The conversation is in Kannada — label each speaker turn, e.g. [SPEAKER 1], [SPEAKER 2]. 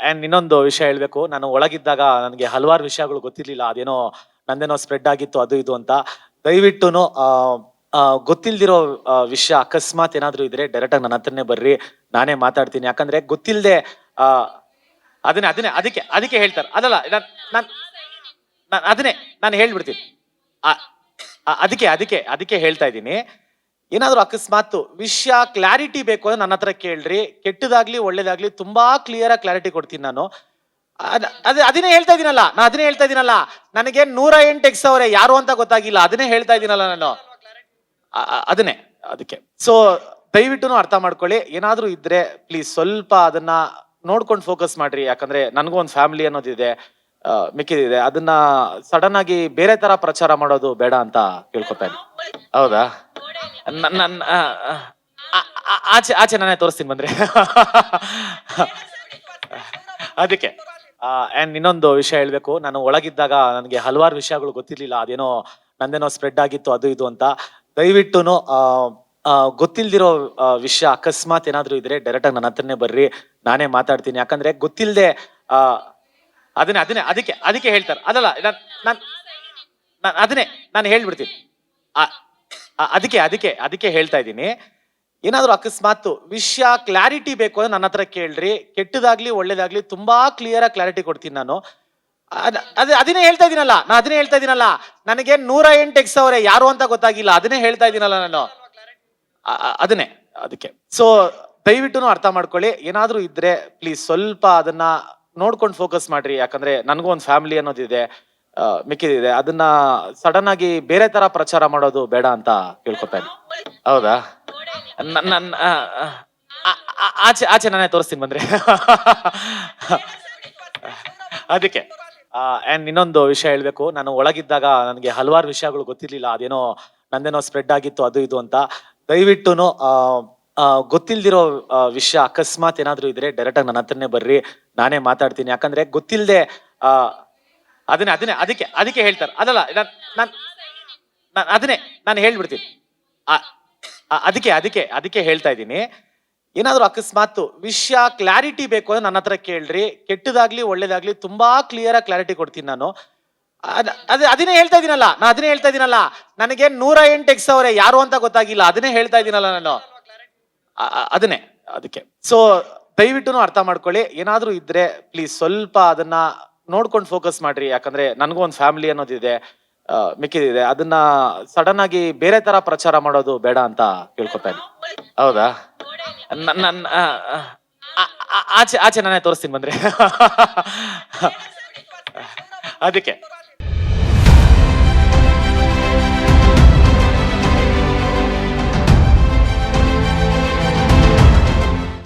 [SPEAKER 1] ಅಂಡ್ ಇನ್ನೊಂದು ವಿಷಯ ಹೇಳ್ಬೇಕು. ನಾನು ಒಳಗಿದ್ದಾಗ ನನಗೆ ಹಲವಾರು ವಿಷಯಗಳು ಗೊತ್ತಿರ್ಲಿಲ್ಲ. ಅದೇನೋ ನಂದೇನೋ ಸ್ಪ್ರೆಡ್ ಆಗಿತ್ತು ಅದು ಇದು ಅಂತ. ದಯವಿಟ್ಟುನು ಗೊತ್ತಿಲ್ದಿರೋ ವಿಷಯ ಅಕಸ್ಮಾತ್ ಏನಾದ್ರು ಇದ್ರೆ ಡೈರೆಕ್ಟ್ ಆಗಿ ನನ್ನ ಹತ್ರನೇ ಬರ್ರಿ, ನಾನೇ ಮಾತಾಡ್ತೀನಿ. ಯಾಕಂದ್ರೆ ಗೊತ್ತಿಲ್ಲದೆ ಅದಕ್ಕೆ ಹೇಳ್ತಾರೆ. ಅದಲ್ಲ ಅದನ್ನೇ ನಾನು ಹೇಳ್ಬಿಡ್ತೀನಿ. ಅದಕ್ಕೆ ಹೇಳ್ತಾ ಇದ್ದೀನಿ. ಏನಾದ್ರು ಅಕಸ್ಮಾತ್ ವಿಷಯ ಕ್ಲಾರಿಟಿ ಬೇಕು ಅಂದ್ರೆ ನನ್ನ ಹತ್ರ ಕೇಳ್ರಿ. ಕೆಟ್ಟದಾಗ್ಲಿ ಒಳ್ಳೇದಾಗ್ಲಿ ತುಂಬಾ ಕ್ಲಿಯರ್ ಆಗಿ ಕ್ಲಾರಿಟಿ ಕೊಡ್ತೀನಿ ನಾನು. ಅದನ್ನೇ ಹೇಳ್ತಾ ಇದೀನಲ್ಲ, ನನಗೆ 108 ಎಕ್ಸ್ ಅವರೇ ಯಾರು ಅಂತ ಗೊತ್ತಾಗಿಲ್ಲ. ಅದನ್ನೇ ಹೇಳ್ತಾ ಇದೀನಲ್ಲ ನಾನು. ಅದನ್ನೇ ಅದಕ್ಕೆ. ಸೊ ದಯವಿಟ್ಟು ಅರ್ಥ ಮಾಡ್ಕೊಳ್ಳಿ. ಏನಾದ್ರೂ ಇದ್ರೆ ಪ್ಲೀಸ್ ಸ್ವಲ್ಪ ಅದನ್ನ ನೋಡ್ಕೊಂಡು ಫೋಕಸ್ ಮಾಡ್ರಿ. ಯಾಕಂದ್ರೆ ನನಗೂ ಒಂದು ಫ್ಯಾಮಿಲಿ ಅನ್ನೋದಿದೆ, ಮಿಕ್ಕಿದಿದೆ. ಅದನ್ನ ಸಡನ್ ಆಗಿ ಬೇರೆ ತರ ಪ್ರಚಾರ ಮಾಡೋದು ಬೇಡ ಅಂತ ಕೇಳ್ಕೊತಾ ಇದ್ದೀನಿ. ಹೌದಾ? ಆಚೆ ನಾನೇ ತೋರಿಸ್ತೀನಿ ಬಂದ್ರೆ. ಅದಕ್ಕೆ. ಅಂಡ್ ಇನ್ನೊಂದು ವಿಷಯ ಹೇಳ್ಬೇಕು. ನಾನು ಒಳಗಿದ್ದಾಗ ನನಗೆ ಹಲವಾರು ವಿಷಯಗಳು ಗೊತ್ತಿರ್ಲಿಲ್ಲ. ಅದೇನೋ ನಂದೇನೋ ಸ್ಪ್ರೆಡ್ ಆಗಿತ್ತು ಅದು ಇದು ಅಂತ. ದಯವಿಟ್ಟುನು ಗೊತ್ತಿಲ್ದಿರೋ ವಿಷಯ ಅಕಸ್ಮಾತ್ ಏನಾದ್ರು ಇದ್ರೆ ಡೈರೆಕ್ಟ್ ಆಗಿ ನನ್ನ ಹತ್ರನೇ ಬರ್ರಿ, ನಾನೇ ಮಾತಾಡ್ತೀನಿ. ಯಾಕಂದ್ರೆ ಗೊತ್ತಿಲ್ಲದೆ ಅದಕ್ಕೆ ಹೇಳ್ತಾರೆ. ಅದಲ್ಲ ಅದನ್ನೇ ನಾನು ಹೇಳ್ಬಿಡ್ತೀನಿ. ಅದಕ್ಕೆ ಹೇಳ್ತಾ ಇದ್ದೀನಿ. ಏನಾದ್ರು ಅಕಸ್ಮಾತ್ ವಿಷಯ ಕ್ಲಾರಿಟಿ ಬೇಕು ಅಂದ್ರೆ ನನ್ನ ಹತ್ರ ಕೇಳ್ರಿ. ಕೆಟ್ಟದಾಗ್ಲಿ ಒಳ್ಳೇದಾಗ್ಲಿ ತುಂಬಾ ಕ್ಲಿಯರ್ ಆಗಿ ಕ್ಲಾರಿಟಿ ಕೊಡ್ತೀನಿ ನಾನು. ಅದನ್ನೇ ಹೇಳ್ತಾ ಇದೀನಲ್ಲ, ನನಗೆ 108 ಎಕ್ಸ್ ಅವರೇ ಯಾರು ಅಂತ ಗೊತ್ತಾಗಿಲ್ಲ. ಅದನ್ನೇ ಹೇಳ್ತಾ ಇದೀನಲ್ಲ ನಾನು. ಅದನ್ನೇ ಅದಕ್ಕೆ. ಸೊ ದಯವಿಟ್ಟು ಅರ್ಥ ಮಾಡ್ಕೊಳ್ಳಿ. ಏನಾದ್ರೂ ಇದ್ರೆ ಪ್ಲೀಸ್ ಸ್ವಲ್ಪ ಅದನ್ನ ನೋಡ್ಕೊಂಡು ಫೋಕಸ್ ಮಾಡ್ರಿ. ಯಾಕಂದ್ರೆ ನನಗೂ ಒಂದು ಫ್ಯಾಮಿಲಿ ಅನ್ನೋದಿದೆ, ಮಿಕ್ಕಿದಿದೆ. ಅದನ್ನ ಸಡನ್ ಆಗಿ ಬೇರೆ ತರ ಪ್ರಚಾರ ಮಾಡೋದು ಬೇಡ ಅಂತ ಕೇಳ್ಕೊತಾ ಇದ್ದೀನಿ. ಹೌದಾ? ಆಚೆ ನಾನೇ ತೋರಿಸ್ತೀನಿ ಬಂದ್ರೆ. ಅದಕ್ಕೆ. ಅಂಡ್ ಇನ್ನೊಂದು ವಿಷಯ ಹೇಳ್ಬೇಕು. ನಾನು ಒಳಗಿದ್ದಾಗ ನನಗೆ ಹಲವಾರು ವಿಷಯಗಳು ಗೊತ್ತಿರ್ಲಿಲ್ಲ. ಅದೇನೋ ನಂದೇನೋ ಸ್ಪ್ರೆಡ್ ಆಗಿತ್ತು ಅದು ಇದು ಅಂತ. ದಯವಿಟ್ಟುನು ಗೊತ್ತಿಲ್ದಿರೋ ವಿಷಯ ಅಕಸ್ಮಾತ್ ಏನಾದ್ರು ಇದ್ರೆ ಡೈರೆಕ್ಟ್ ಆಗಿ ನನ್ನ ಹತ್ರನೇ ಬರ್ರಿ, ನಾನೇ ಮಾತಾಡ್ತೀನಿ. ಯಾಕಂದ್ರೆ ಗೊತ್ತಿಲ್ಲದೆ ಅದಕ್ಕೆ ಹೇಳ್ತಾರೆ. ಅದಲ್ಲ ಅದನ್ನೇ ನಾನು ಹೇಳ್ಬಿಡ್ತೀನಿ. ಅದಕ್ಕೆ ಹೇಳ್ತಾ ಇದ್ದೀನಿ. ಏನಾದ್ರು ಅಕಸ್ಮಾತ್ ವಿಷಯ ಕ್ಲಾರಿಟಿ ಬೇಕು ಅಂದ್ರೆ ನನ್ನ ಹತ್ರ ಕೇಳ್ರಿ. ಕೆಟ್ಟದಾಗ್ಲಿ ಒಳ್ಳೇದಾಗ್ಲಿ ತುಂಬಾ ಕ್ಲಿಯರ್ ಆಗಿ ಕ್ಲಾರಿಟಿ ಕೊಡ್ತೀನಿ ನಾನು. ಅದನ್ನೇ ಹೇಳ್ತಾ ಇದೀನಲ್ಲ, ನನಗೆ 108 ಎಕ್ಸ್ ಅವರೇ ಯಾರು ಅಂತ ಗೊತ್ತಾಗಿಲ್ಲ. ಅದನ್ನೇ ಹೇಳ್ತಾ ಇದೀನಲ್ಲ ನಾನು. ಅದನ್ನೇ ಅದಕ್ಕೆ. ಸೊ ದಯವಿಟ್ಟು ಅರ್ಥ ಮಾಡ್ಕೊಳ್ಳಿ. ಏನಾದ್ರೂ ಇದ್ರೆ ಪ್ಲೀಸ್ ಸ್ವಲ್ಪ ಅದನ್ನ ನೋಡ್ಕೊಂಡು ಫೋಕಸ್ ಮಾಡ್ರಿ. ಯಾಕಂದ್ರೆ ನನಗೂ ಒಂದು ಫ್ಯಾಮಿಲಿ ಅನ್ನೋದಿದೆ, ಮಿಕ್ಕಿದಿದೆ. ಅದನ್ನ ಸಡನ್ ಆಗಿ ಬೇರೆ ತರ ಪ್ರಚಾರ ಮಾಡೋದು ಬೇಡ ಅಂತ ಕೇಳ್ಕೊತಾ ಇದ್ದೀನಿ. ಹೌದಾ? ಆಚೆ ನಾನೇ ತೋರಿಸ್ತೀನಿ ಬಂದ್ರೆ. ಅದಕ್ಕೆ.